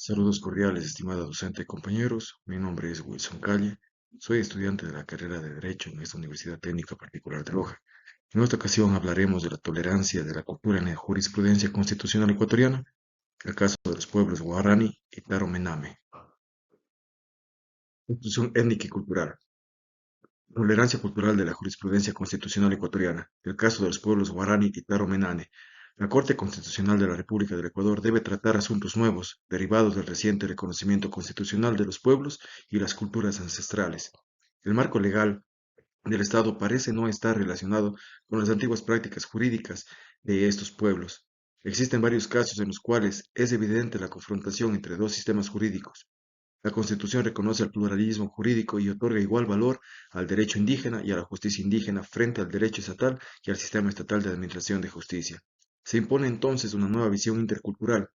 Saludos cordiales, estimada docente y compañeros. Mi nombre es Wilson Calle. Soy estudiante de la carrera de Derecho en esta Universidad Técnica Particular de Loja. En esta ocasión hablaremos de la tolerancia de la cultura en la jurisprudencia constitucional ecuatoriana, el caso de los pueblos Guarani y Taromename. Constitución étnica y cultural. Tolerancia cultural de la jurisprudencia constitucional ecuatoriana, el caso de los pueblos Guarani y Taromenane. La Corte Constitucional de la República del Ecuador debe tratar asuntos nuevos, derivados del reciente reconocimiento constitucional de los pueblos y las culturas ancestrales. El marco legal del Estado parece no estar relacionado con las antiguas prácticas jurídicas de estos pueblos. Existen varios casos en los cuales es evidente la confrontación entre dos sistemas jurídicos. La Constitución reconoce el pluralismo jurídico y otorga igual valor al derecho indígena y a la justicia indígena frente al derecho estatal y al sistema estatal de administración de justicia. Se impone entonces una nueva visión intercultural.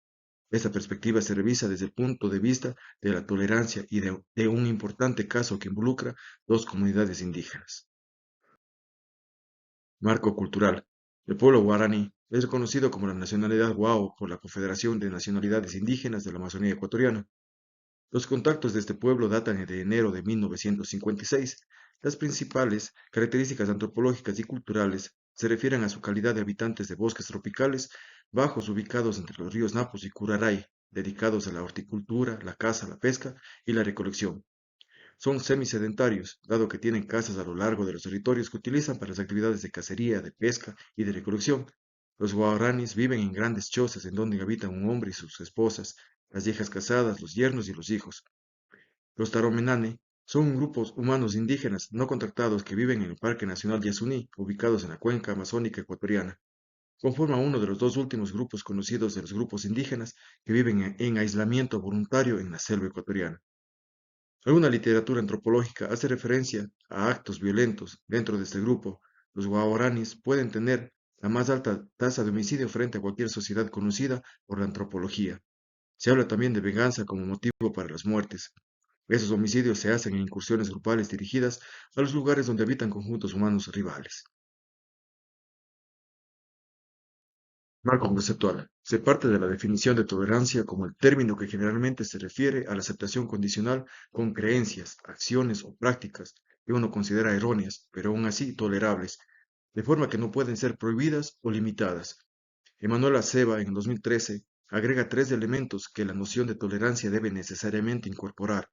Esta perspectiva se revisa desde el punto de vista de la tolerancia y de un importante caso que involucra dos comunidades indígenas. Marco cultural. El pueblo guaraní es reconocido como la nacionalidad Guao por la Confederación de Nacionalidades Indígenas de la Amazonía Ecuatoriana. Los contactos de este pueblo datan de enero de 1956. Las principales características antropológicas y culturales se refieren a su calidad de habitantes de bosques tropicales bajos ubicados entre los ríos Napos y Curaray, dedicados a la horticultura, la caza, la pesca y la recolección. Son semisedentarios, dado que tienen casas a lo largo de los territorios que utilizan para las actividades de cacería, de pesca y de recolección. Los guaraníes viven en grandes chozas en donde habitan un hombre y sus esposas, las viejas casadas, los yernos y los hijos. Los taromenane son grupos humanos indígenas no contactados que viven en el Parque Nacional Yasuní, ubicados en la cuenca amazónica ecuatoriana. Conforma uno de los dos últimos grupos conocidos de los grupos indígenas que viven en aislamiento voluntario en la selva ecuatoriana. Alguna literatura antropológica hace referencia a actos violentos dentro de este grupo. Los guaraníes pueden tener la más alta tasa de homicidio frente a cualquier sociedad conocida por la antropología. Se habla también de venganza como motivo para las muertes. Esos homicidios se hacen en incursiones grupales dirigidas a los lugares donde habitan conjuntos humanos rivales. Marco conceptual. Se parte de la definición de tolerancia como el término que generalmente se refiere a la aceptación condicional con creencias, acciones o prácticas que uno considera erróneas, pero aún así tolerables, de forma que no pueden ser prohibidas o limitadas. Emanuel Aceba, en 2013, agrega tres elementos que la noción de tolerancia debe necesariamente incorporar: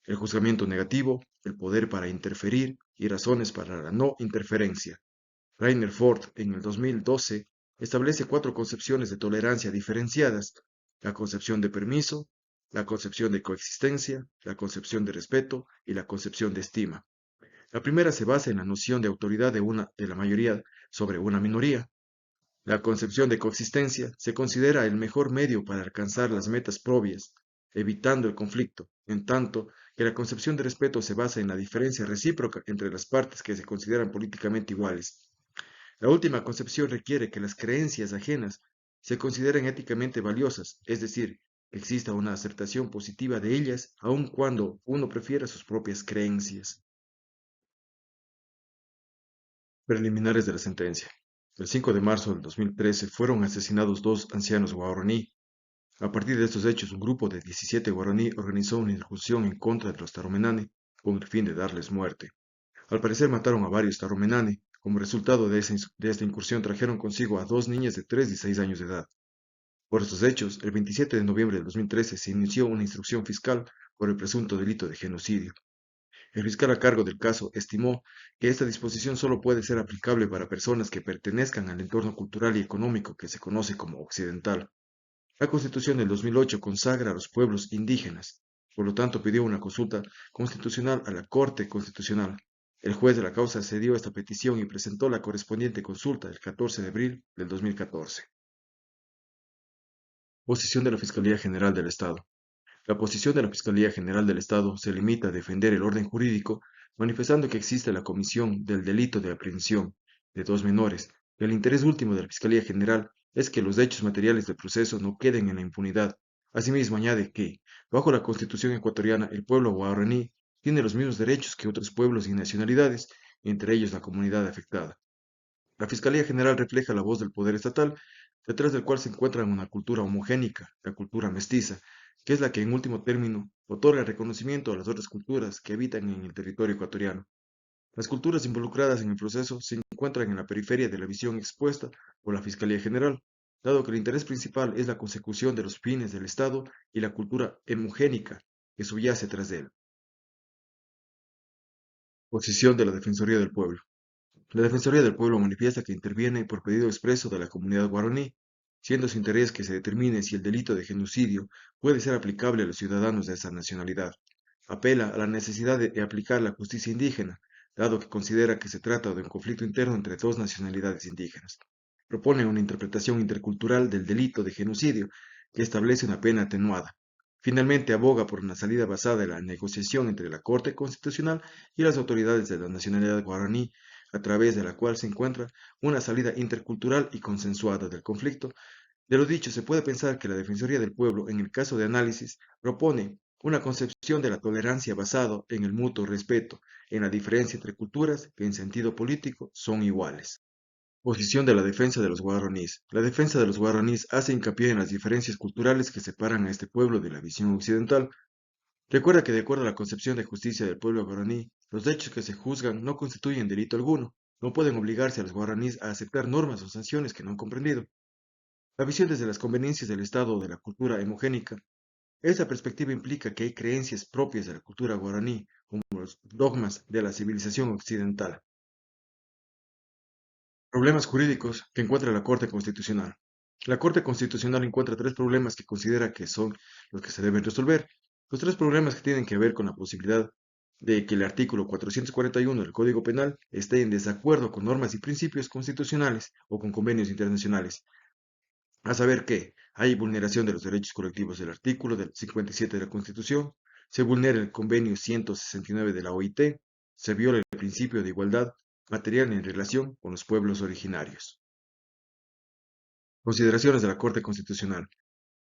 el juzgamiento negativo, el poder para interferir y razones para la no interferencia. Rainer Ford, en el 2012, establece cuatro concepciones de tolerancia diferenciadas: la concepción de permiso, la concepción de coexistencia, la concepción de respeto y la concepción de estima. La primera se basa en la noción de autoridad de la mayoría sobre una minoría. La concepción de coexistencia se considera el mejor medio para alcanzar las metas propias, evitando el conflicto, en tanto que la concepción de respeto se basa en la diferencia recíproca entre las partes que se consideran políticamente iguales. La última concepción requiere que las creencias ajenas se consideren éticamente valiosas, es decir, que exista una aceptación positiva de ellas, aun cuando uno prefiera sus propias creencias. Preliminares de la sentencia. El 5 de marzo del 2013 fueron asesinados dos ancianos guaraní. A partir de estos hechos, un grupo de 17 guaraní organizó una incursión en contra de los taromenane con el fin de darles muerte. Al parecer mataron a varios taromenane. Como resultado de esta incursión trajeron consigo a dos niñas de 3 y 6 años de edad. Por estos hechos, el 27 de noviembre de 2013 se inició una instrucción fiscal por el presunto delito de genocidio. El fiscal a cargo del caso estimó que esta disposición solo puede ser aplicable para personas que pertenezcan al entorno cultural y económico que se conoce como occidental. La Constitución del 2008 consagra a los pueblos indígenas, por lo tanto pidió una consulta constitucional a la Corte Constitucional. El juez de la causa accedió a esta petición y presentó la correspondiente consulta el 14 de abril del 2014. Posición de la Fiscalía General del Estado. La posición de la Fiscalía General del Estado se limita a defender el orden jurídico, manifestando que existe la comisión del delito de aprehensión de dos menores, y el interés último de la Fiscalía General es que los hechos materiales del proceso no queden en la impunidad. Asimismo, añade que, bajo la Constitución ecuatoriana, el pueblo guaraní tiene los mismos derechos que otros pueblos y nacionalidades, entre ellos la comunidad afectada. La Fiscalía General refleja la voz del poder estatal, detrás del cual se encuentra una cultura homogénica, la cultura mestiza, que es la que en último término otorga reconocimiento a las otras culturas que habitan en el territorio ecuatoriano. Las culturas involucradas en el proceso se encuentran en la periferia de la visión expuesta por la Fiscalía General, dado que el interés principal es la consecución de los fines del Estado y la cultura hemogénica que subyace tras de él. Posición de la Defensoría del Pueblo. La Defensoría del Pueblo manifiesta que interviene por pedido expreso de la comunidad guaraní, siendo su interés que se determine si el delito de genocidio puede ser aplicable a los ciudadanos de esa nacionalidad. Apela a la necesidad de aplicar la justicia indígena, dado que considera que se trata de un conflicto interno entre dos nacionalidades indígenas. Propone una interpretación intercultural del delito de genocidio que establece una pena atenuada. Finalmente, aboga por una salida basada en la negociación entre la Corte Constitucional y las autoridades de la nacionalidad guaraní, a través de la cual se encuentra una salida intercultural y consensuada del conflicto. De lo dicho, se puede pensar que la Defensoría del Pueblo, en el caso de análisis, propone una concepción de la tolerancia basada en el mutuo respeto, en la diferencia entre culturas que en sentido político son iguales. Posición de la defensa de los guaraníes. La defensa de los guaraníes hace hincapié en las diferencias culturales que separan a este pueblo de la visión occidental. Recuerda que de acuerdo a la concepción de justicia del pueblo guaraní, los hechos que se juzgan no constituyen delito alguno. No pueden obligarse a los guaraníes a aceptar normas o sanciones que no han comprendido. La visión desde las conveniencias del Estado o de la cultura hemogénica. Esta perspectiva implica que hay creencias propias de la cultura guaraní, como los dogmas de la civilización occidental. Problemas jurídicos que encuentra la Corte Constitucional. La Corte Constitucional encuentra tres problemas que considera que son los que se deben resolver. Los tres problemas que tienen que ver con la posibilidad de que el artículo 441 del Código Penal esté en desacuerdo con normas y principios constitucionales o con convenios internacionales. A saber que hay vulneración de los derechos colectivos del artículo del 57 de la Constitución, se vulnera el convenio 169 de la OIT, se viola el principio de igualdad material en relación con los pueblos originarios. Consideraciones de la Corte Constitucional.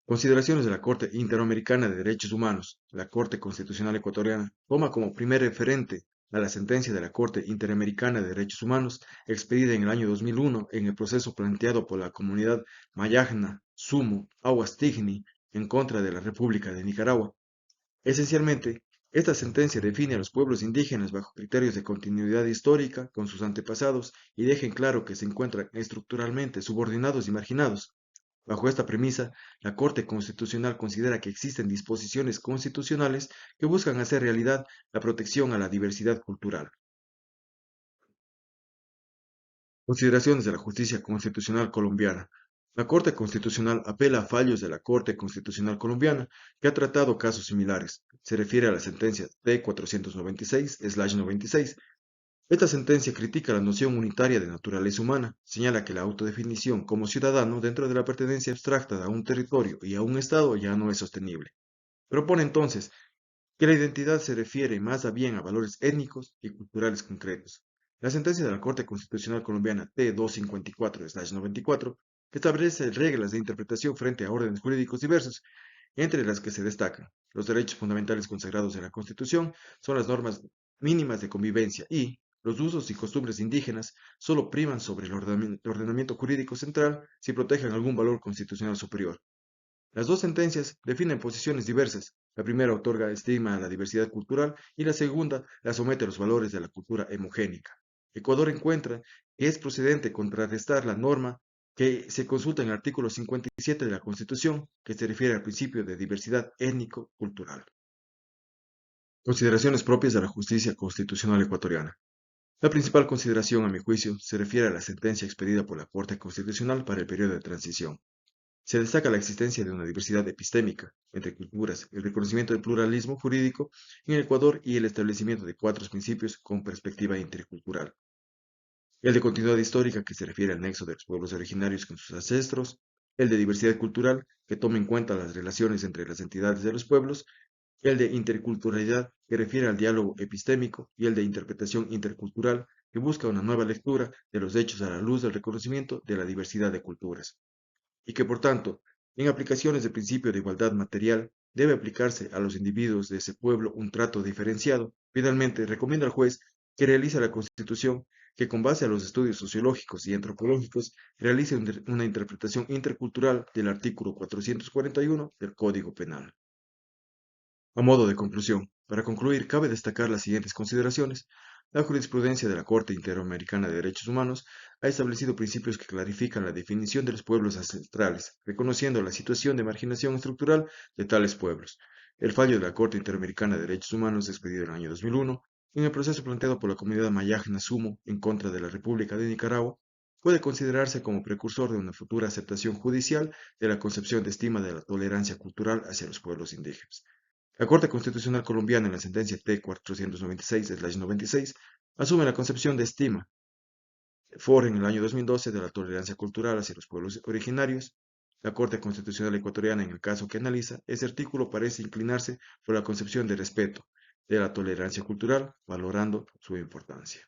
Consideraciones de la Corte Interamericana de Derechos Humanos. La Corte Constitucional Ecuatoriana toma como primer referente a la sentencia de la Corte Interamericana de Derechos Humanos expedida en el año 2001 en el proceso planteado por la comunidad Mayagna, Sumo, Aguas Tigni en contra de la República de Nicaragua. Esencialmente, esta sentencia define a los pueblos indígenas bajo criterios de continuidad histórica con sus antepasados y deja en claro que se encuentran estructuralmente subordinados y marginados. Bajo esta premisa, la Corte Constitucional considera que existen disposiciones constitucionales que buscan hacer realidad la protección a la diversidad cultural. Consideraciones de la justicia constitucional colombiana. La Corte Constitucional apela a fallos de la Corte Constitucional colombiana, que ha tratado casos similares. Se refiere a la sentencia T-496/96. Esta sentencia critica la noción unitaria de naturaleza humana, señala que la autodefinición como ciudadano dentro de la pertenencia abstracta a un territorio y a un Estado ya no es sostenible. Propone entonces que la identidad se refiere más a bien a valores étnicos y culturales concretos. La sentencia de la Corte Constitucional Colombiana T-254/94 establece reglas de interpretación frente a órdenes jurídicos diversos, entre las que se destacan los derechos fundamentales consagrados en la Constitución, son las normas mínimas de convivencia y los usos y costumbres indígenas solo priman sobre el ordenamiento jurídico central si protegen algún valor constitucional superior. Las dos sentencias definen posiciones diversas. La primera otorga estigma a la diversidad cultural y la segunda la somete a los valores de la cultura hemogénica. Ecuador encuentra que es procedente contrarrestar la norma que se consulta en el artículo 57 de la Constitución, que se refiere al principio de diversidad étnico-cultural. Consideraciones propias de la justicia constitucional ecuatoriana. La principal consideración, a mi juicio, se refiere a la sentencia expedida por la Corte Constitucional para el periodo de transición. Se destaca la existencia de una diversidad epistémica entre culturas, el reconocimiento del pluralismo jurídico en el Ecuador y el establecimiento de cuatro principios con perspectiva intercultural. El de continuidad histórica, que se refiere al nexo de los pueblos originarios con sus ancestros. El de diversidad cultural, que toma en cuenta las relaciones entre las entidades de los pueblos. El de interculturalidad, que refiere al diálogo epistémico. Y el de interpretación intercultural, que busca una nueva lectura de los hechos a la luz del reconocimiento de la diversidad de culturas. Y que, por tanto, en aplicaciones del principio de igualdad material, debe aplicarse a los individuos de ese pueblo un trato diferenciado. Finalmente, recomienda al juez que realice la Constitución que, con base a los estudios sociológicos y antropológicos, realice una interpretación intercultural del artículo 441 del Código Penal. A modo de conclusión, para concluir, cabe destacar las siguientes consideraciones. La jurisprudencia de la Corte Interamericana de Derechos Humanos ha establecido principios que clarifican la definición de los pueblos ancestrales, reconociendo la situación de marginación estructural de tales pueblos. El fallo de la Corte Interamericana de Derechos Humanos, expedido en el año 2001, en el proceso planteado por la comunidad Mayajna Sumo en contra de la República de Nicaragua, puede considerarse como precursor de una futura aceptación judicial de la concepción de estima de la tolerancia cultural hacia los pueblos indígenas. La Corte Constitucional Colombiana, en la sentencia T-496/96, asume la concepción de estima FOR en el año 2012 de la tolerancia cultural hacia los pueblos originarios. La Corte Constitucional Ecuatoriana, en el caso que analiza, ese artículo parece inclinarse por la concepción de respeto de la tolerancia cultural, valorando su importancia.